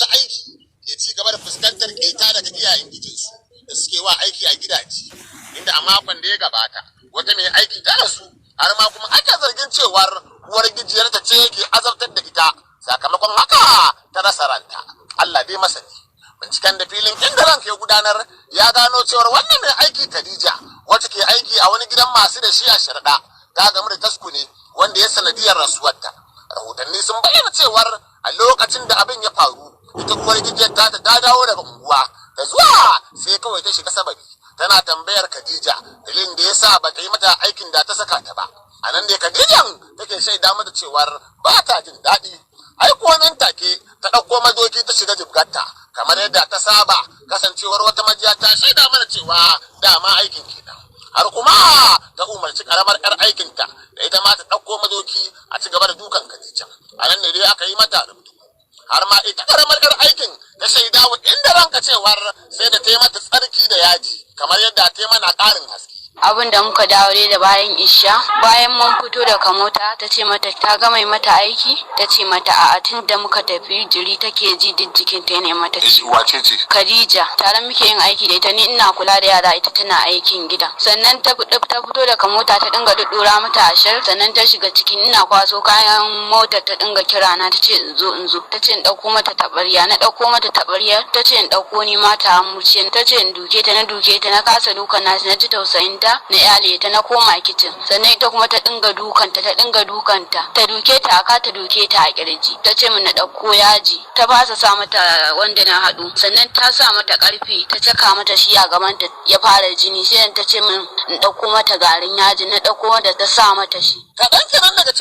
masu aiki ke ci gaba da fuskantar keta daga iyayen gijinsu da suke wa aiki a gidaje, inda a makon da ya gabata wata mai aiki ta rasu, har ma kuma ake zargin cewar uwar gijiyarta ce ke azabtar da ita, sakamakon haka ta rasa ranta. Allah dai masani. Binciken da filin inda ranka ya gudanar ya gano cewar wannan mai aiki Khadija, wacce ke aiki a wani gidan masu da shi a Sharda, ta gamu da tasku ne wanda ya sanadiyar rasuwarta. Rahotanni sun bayyana cewar a lokacin da abin ya faru, ita uwar gijiyar ta dawo daga unguwa da zuwa sai kawai ta shiga sababi tana tambayar Khadija dalilin da yasa ba ta yi mata aikin da ta saka ta ba. A nan ne Khadijan take shaida mata cewar ba ta jin daɗi. Ai kuwa nan take ta ɗauko madoki ta shiga jibgarta kamar yadda ta saba, kasancewar wata majiya ta shaida mana cewa dama aikin kenan. Har kuma ta umarci karamar yar aikinta da ita ma ta ɗauko madoki a ci gaba da dukan Khadija. A nan ne dai aka yi mata rubutu. Har ma ita karamar yar aikin ta shaida wa inda ranka cewar sai da ta yi mata tsarki da yaji, kamar yadda ta yi mana ƙarin haske. Abin da muka dawo dai da bayan isha, bayan mun fito daga mota ta ce mata ta gama mata aiki, ta ce mata a tun da muka tafi jiri take ji duk jikin ta ne mata ciwo. Wace ce? Khadija, tare muke yin aiki da ita, ni ina kula da yara, ita tana aikin gida. Sannan ta fito daga mota ta dinga dudura mata ashar, sannan ta shiga cikin ina kwaso kayan motar ta dinga kira na, ta ce in zo. Ta ce in dauko mata tabarya, na dauko mata tabarya, ta ce in dauko ni mata amurce, ta ce in duke ta, na kasa dukan na ji tausayin na yale ta, na koma kicin. Sannan ita kuma ta dinga dukanta ta duke ta aka, ta duke ta a kirji. Ta ce min na dauko yaji, ta fasa sa mata wanda na hadu, sannan ta sa mata karfi, ta caka mata shi a gaban ta ya fara jini, sai ta ce min in dauko mata garin yaji, na dauko mata ta sa mata shi. Kaɗan kenan daga